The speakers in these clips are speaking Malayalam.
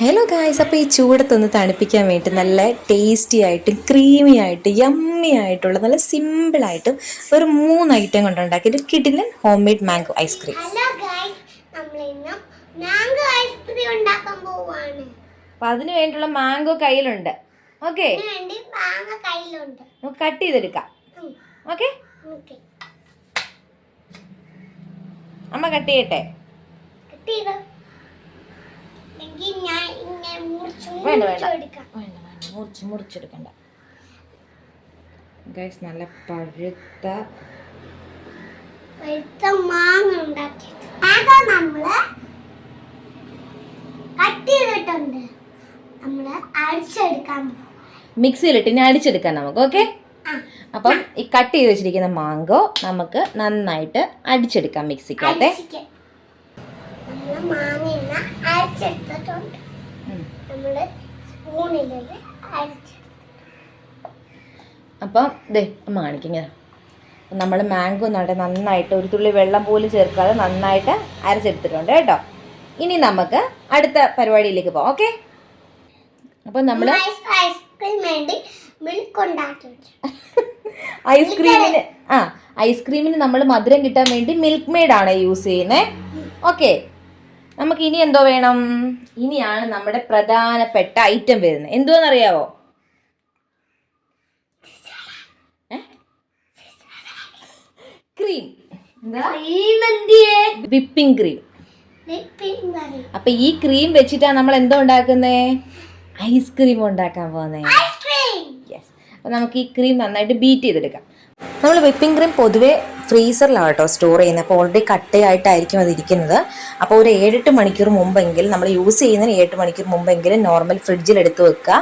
ഹലോ ഗായ്സ്, അപ്പോൾ ഈ ചൂടത്തൊന്ന് തണുപ്പിക്കാൻ വേണ്ടി നല്ല ടേസ്റ്റി ആയിട്ടും ക്രീമി ആയിട്ട് യമ്മി ആയിട്ടുള്ള നല്ല സിമ്പിളായിട്ടും ഒരു 3 ഐറ്റം കൊണ്ടുണ്ടാക്കിയിട്ട് കിടിലൻ home made mango ice cream. Hello guys, നമ്മൾ ഇന്ന് മാംഗോ ഐസ്ക്രീം ഉണ്ടാക്കാൻ പോവാണ്. അപ്പോൾ അതിന് വേണ്ടിയുള്ള മാംഗോ കയ്യിലുണ്ട്. ഓക്കെ, മാംഗോ കയ്യിലുണ്ട്. നമുക്ക് കട്ട് ചെയ്തെടുക്കാം. ഓക്കെ, അമ്മ കട്ട് ചെയ്യട്ടെ? കട്ട് ചെയ്തോ. വേണ്ട മുറിച്ചെടുക്കണ്ട ഗൈസ്. നല്ല പഴുത്ത മാങ്ങ ഉണ്ടാക്കി നമ്മള് കട്ട് ചെയ്തിട്ടുണ്ട്. നമ്മള് അടിച്ചെടുക്കാൻ മിക്സിയിലിട്ട് ഇനി അടിച്ചെടുക്കാം നമുക്ക്. ഓക്കെ, അപ്പം ഈ കട്ട് ചെയ്ത് വെച്ചിരിക്കുന്ന മാംഗോ നമുക്ക് നന്നായിട്ട് അടിച്ചെടുക്കാം മിക്സിക്കകത്തെ. മാങ്ങ അരച്ചെടുത്തിട്ടുണ്ട്. നമ്മള് സ്പൂണിലേക്ക് അപ്പം ദേ അമ്മ കാണിക്കിങ്ങനെ നമ്മൾ മാംഗോ നന്നായിട്ട് ഒരു തുള്ളി വെള്ളം പോലും ചേർക്കാതെ നന്നായിട്ട് അരച്ചെടുത്തിട്ടുണ്ട് കേട്ടോ. ഇനി നമുക്ക് അടുത്ത പരിപാടിയിലേക്ക് പോകാം. ഓക്കെ, അപ്പം നമ്മൾ ഐസ്ക്രീമിന് നമ്മൾ മധുരം കിട്ടാൻ വേണ്ടി മിൽക്ക് മെയ്ഡ് ആണ് യൂസ് ചെയ്യുന്നത്. ഓക്കെ, നമുക്ക് ഇനി എന്തോ വേണം? ഇനിയാണ് നമ്മുടെ പ്രധാനപ്പെട്ട ഐറ്റം വരുന്നത്. എന്തോന്നറിയാവോ? ക്രീം. Whipping cream. അപ്പൊ ഈ ക്രീം വെച്ചിട്ടാണ് നമ്മൾ എന്തോ ഉണ്ടാക്കുന്നേ? ഐസ്ക്രീം ഉണ്ടാക്കാൻ പോകുന്നേ. യെസ്. അപ്പൊ നമുക്ക് ഈ ക്രീം നന്നായിട്ട് ബീറ്റ് ചെയ്തെടുക്കാം. നമ്മൾ വിപ്പിംഗ് ക്രീം പൊതുവേ ഫ്രീസറിലാണ് കേട്ടോ സ്റ്റോർ ചെയ്യുന്നത്. അപ്പോൾ ഓൾറെഡി കട്ടയായിട്ടായിരിക്കും അതിരിക്കുന്നത്. അപ്പോൾ ഒരു 7-8 മണിക്കൂർ മുമ്പെങ്കിലും, നമ്മൾ യൂസ് ചെയ്യുന്നതിന് 7 മണിക്കൂർ മുമ്പെങ്കിലും നോർമൽ ഫ്രിഡ്ജിൽ എടുത്ത് വെക്കുക.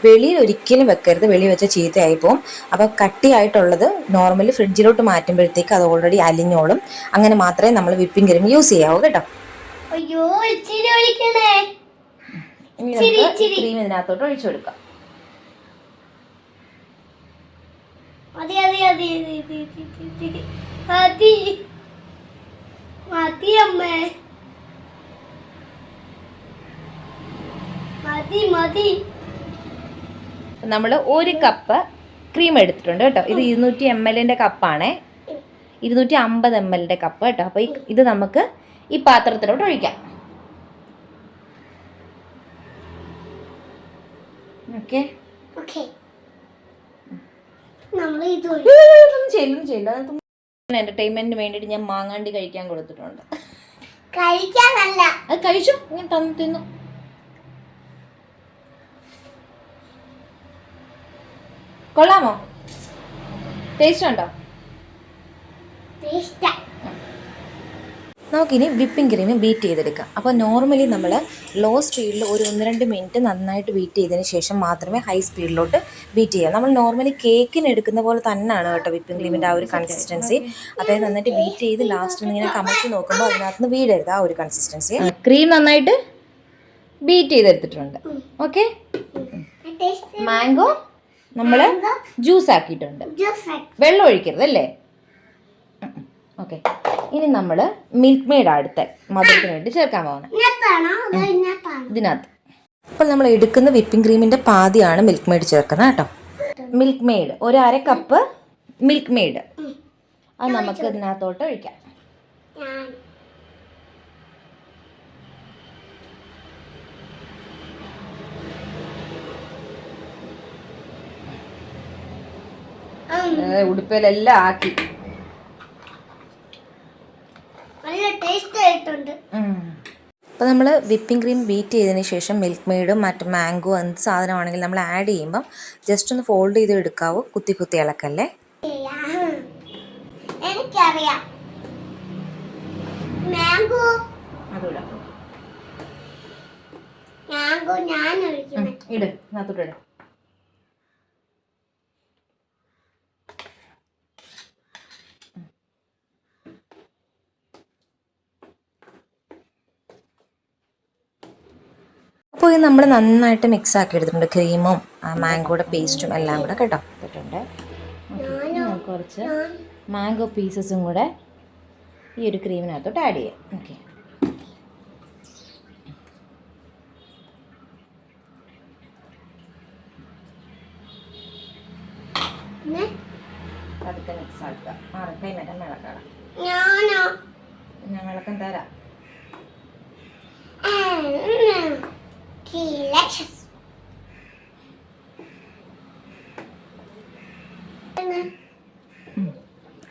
വെളിയിൽ ഒരിക്കലും വെക്കരുത്, വെളിയിൽ വെച്ച ചീത്തയായി പോകും. അപ്പോൾ കട്ടിയായിട്ടുള്ളത് നോർമലി ഫ്രിഡ്ജിലോട്ട് മാറ്റുമ്പോഴത്തേക്ക് അത് ഓൾറെഡി അലിഞ്ഞോളും. അങ്ങനെ മാത്രമേ നമ്മൾ വിപ്പിംഗ് ക്രീം യൂസ് ചെയ്യാവൂ കേട്ടോ. ക്രീം ഇതിനകത്തോട്ട് ഒഴിച്ചു കൊടുക്കാം. നമ്മൾ 1 കപ്പ് ക്രീം എടുത്തിട്ടുണ്ട് കേട്ടോ. ഇത് 200 ml കപ്പാണ്, 250 ml കപ്പ് കേട്ടോ. അപ്പോൾ ഇത് നമുക്ക് ഈ പാത്രത്തിലോട്ട് ഒഴിക്കാം. ഓക്കെ, എന്റർടൈൻമെന്റിന് വേണ്ടിട്ട് ഞാൻ മാങ്ങാണ്ടി കഴിക്കാൻ കൊടുത്തിട്ടുണ്ട്. അത് കഴിച്ചു, ഞാൻ തിന്നു. കൊള്ളാമോ? ടേസ്റ്റ് ഉണ്ടോ? നമുക്കിനി വിപ്പിംഗ് ക്രീം ബീറ്റ് ചെയ്തെടുക്കാം. അപ്പോൾ നോർമലി നമ്മൾ ലോ സ്പീഡിൽ ഒരു 1-2 മിനിറ്റ് നന്നായിട്ട് ബീറ്റ് ചെയ്തതിന് ശേഷം മാത്രമേ ഹൈ സ്പീഡിലോട്ട് ബീറ്റ് ചെയ്യാം. നമ്മൾ നോർമലി കേക്കിന് എടുക്കുന്ന പോലെ തന്നെയാണ് കേട്ടോ വിപ്പിംഗ് ക്രീമിൻ്റെ ആ ഒരു കൺസിസ്റ്റൻസി. അതായത് നന്നായിട്ട് ബീറ്റ് ചെയ്ത് ലാസ്റ്റ് ഇങ്ങനെ കമഴ്ത്തി നോക്കുമ്പോൾ അതിനകത്ത് നിന്ന് വീഴരുത് ആ ഒരു കൺസിസ്റ്റൻസി. ക്രീം നന്നായിട്ട് ബീറ്റ് ചെയ്തെടുത്തിട്ടുണ്ട്. ഓക്കെ, മാംഗോ നമ്മൾ ജ്യൂസ് ആക്കിയിട്ടുണ്ട്. വെള്ളം ഒഴിക്കരുത് അല്ലേ? ഓക്കെ, ഇനി നമ്മൾ മിൽക്ക് മെയ്ഡ് അടുത്ത മധുരത്തിന് വേണ്ടി ചേർക്കാൻ പോകുന്നത് ഇതിനകത്ത്. അപ്പോൾ നമ്മൾ എടുക്കുന്ന വിപ്പിംഗ് ക്രീമിൻ്റെ പാതിയാണ് മിൽക്ക് മെയ്ഡ് ചേർക്കുന്നത് കേട്ടോ. Milk made 1/2 cup milk made അത് നമുക്ക് ഇതിനകത്തോട്ട് ഒഴിക്കാം. ഉടുപ്പിലെല്ലാം ആക്കി. അപ്പോൾ നമ്മൾ വിപ്പിംഗ് ക്രീം ബീറ്റ് ചെയ്തതിന് ശേഷം മിൽക്ക് മെയ്ഡും മറ്റ് മാംഗോ എന്ത് സാധനമാണെങ്കിലും നമ്മൾ ആഡ് ചെയ്യുമ്പം ജസ്റ്റ് ഒന്ന് ഫോൾഡ് ചെയ്ത് എടുക്കാവൂ, കുത്തി കുത്തി ഇളക്കല്ലേ. എനിക്കറിയാം മാംഗോ ഞാൻ ഇട് അതിനകത്തോട്ട് ഇട്. അപ്പോൾ ഇത് നമ്മൾ നന്നായിട്ട് മിക്സ് ആക്കി എടുത്തിട്ടുണ്ട്, ക്രീമും മാംഗോയുടെ പേസ്റ്റും എല്ലാം കൂടെ കേട്ടോ ഇട്ടിട്ടുണ്ട്. കുറച്ച് മാംഗോ പീസസും കൂടെ ഈ ഒരു ക്രീമിനകത്തോട്ട് ആഡ് ചെയ്യാം. ഓക്കെ, പതുക്കെ മിക്സ് ആക്കുക. കൈ മേലം ഇളക്കണം. ഞാനോ ഞാൻ വിളക്കം തരാം.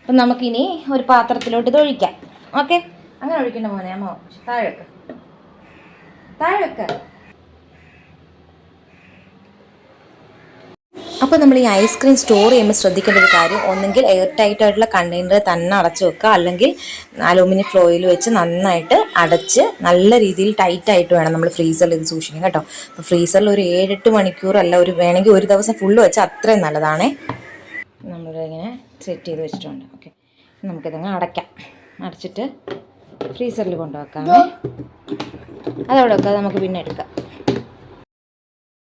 അപ്പം നമുക്കിനി ഒരു പാത്രത്തിലോട്ട് ഇത് ഒഴിക്കാം. ഓക്കെ, അങ്ങനെ ഒഴിക്കണ്ട മോനെ. അമ്മ താഴെ വെക്ക്, താഴെ വെക്ക്. അപ്പോൾ നമ്മൾ ഈ ഐസ്ക്രീം സ്റ്റോർ ചെയ്യുമ്പോൾ ശ്രദ്ധിക്കേണ്ട ഒരു കാര്യം, ഒന്നെങ്കിൽ എയർ ടൈറ്റ് ആയിട്ടുള്ള കണ്ടെയ്നർ തന്നെ അടച്ചു വെക്കുക, അല്ലെങ്കിൽ അലൂമിനിയം ഫോയിൽ വെച്ച് നന്നായിട്ട് അടച്ച് നല്ല രീതിയിൽ ടൈറ്റായിട്ട് വേണം നമ്മൾ ഫ്രീസറിൽ ഇത് സൂക്ഷിക്കാൻ കേട്ടോ. അപ്പോൾ ഫ്രീസറിൽ ഒരു 7-8 മണിക്കൂറല്ല, വേണമെങ്കിൽ ഒരു ദിവസം ഫുള്ള് വെച്ചാൽ അത്രയും നല്ലതാണേ. നമ്മളിങ്ങനെ സെറ്റ് ചെയ്ത് വെച്ചിട്ടുണ്ട്. ഓക്കെ, നമുക്കിതങ്ങ് അടയ്ക്കാം. അടച്ചിട്ട് ഫ്രീസറിൽ കൊണ്ടുവെക്കാം. അതവിടെ വെക്കാം, നമുക്ക് പിന്നെ എടുക്കാം.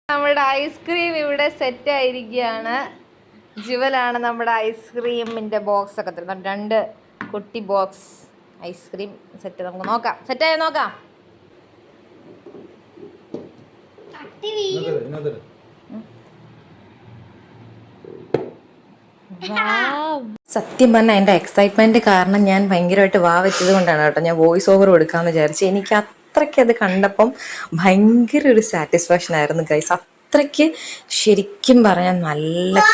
നമ്മുടെ ഐസ്ക്രീം ഇവിടെ സെറ്റ് ആയിരിക്കുകയാണ്. ജിവലാണ് നമ്മുടെ ഐസ്ക്രീമിൻ്റെ ബോക്സ് ഒക്കെ തരുന്നത്. 2 കുട്ടി ബോക്സ് ഐസ്ക്രീം സെറ്റ്. നമുക്ക് നോക്കാം, സെറ്റായോ നോക്കാം. സത്യം പറഞ്ഞാൽ എൻ്റെ എക്സൈറ്റ്മെൻറ്റ് കാരണം ഞാൻ ഭയങ്കരമായിട്ട് വെച്ചത് കൊണ്ടാണ് കേട്ടോ ഞാൻ വോയിസ് ഓവർ കൊടുക്കാമെന്ന് വിചാരിച്ചു. എനിക്ക് അത്രയ്ക്ക് അത് കണ്ടപ്പം ഭയങ്കര ഒരു സാറ്റിസ്ഫാക്ഷൻ ആയിരുന്നു ഗൈസ്. അത്രയ്ക്ക് ശരിക്കും പറഞ്ഞാൽ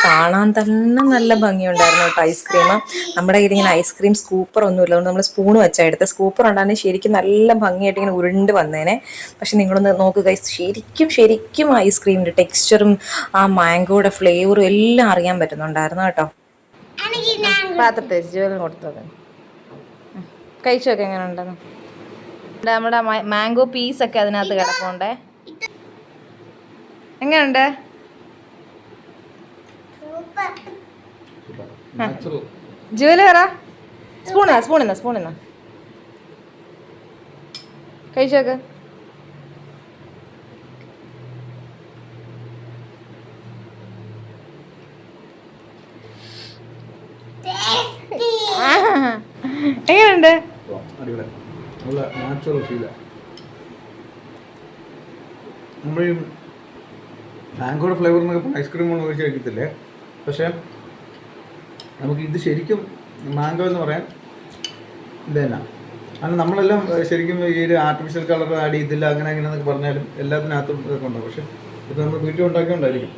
കാണാൻ തന്നെ നല്ല ഭംഗിയുണ്ടായിരുന്നു കേട്ടോ ഐസ്ക്രീം. നമ്മുടെ കയ്യിൽ ഇങ്ങനെ ഐസ്ക്രീം സ്കൂപ്പർ ഒന്നുമില്ല, അതുകൊണ്ട് നമ്മൾ സ്പൂൺ വെച്ചാൽ എടുത്ത്. സ്കൂപ്പർ ഉണ്ടാകുന്നത് ശരിക്കും നല്ല ഭംഗിയായിട്ട് ഇങ്ങനെ ഉരുണ്ട് വന്നേനെ. പക്ഷെ നിങ്ങളൊന്ന് നോക്കുക ഗൈസ്, ശരിക്കും ഐസ്ക്രീമിൻ്റെ ടെക്സ്ചറും ആ മാംഗോയുടെ ഫ്ലേവറും എല്ലാം അറിയാൻ പറ്റുന്നുണ്ടായിരുന്നു കേട്ടോ. പാത്രത്തെ ജോലി കൊടുത്തത് കഴിച്ചൊക്കെ എങ്ങനെ ഉണ്ടെന്ന്. നമ്മുടെ മാംഗോ പീസൊക്കെ അതിനകത്ത് കിടപ്പുണ്ടേ. എങ്ങനെയുണ്ട്? ജോലി പറ. സ്പൂണിന്നാ കഴിച്ചോക്ക്. എങ്ങനെയുണ്ട്? മാംഗോയുടെ ഫ്ലേവർ എന്നൊക്കെ ഐസ്ക്രീം ഒന്നും ഒഴിച്ച് കഴിക്കത്തില്ലേ, പക്ഷേ നമുക്ക് ഇത് ശരിക്കും മാംഗോ എന്ന് പറയാൻ ഇതന്നെ. കാരണം നമ്മളെല്ലാം ശരിക്കും ഈ ഒരു ആർട്ടിഫിഷ്യൽ കളർ ആഡ് ചെയ്തില്ല അങ്ങനെ എന്നൊക്കെ പറഞ്ഞാലും എല്ലാത്തിനകത്തും ഇതൊക്കെ ഉണ്ടാവും. പക്ഷെ ഇത് നമ്മൾ വീട്ടിൽ ഉണ്ടാക്കിയോണ്ടായിരിക്കും.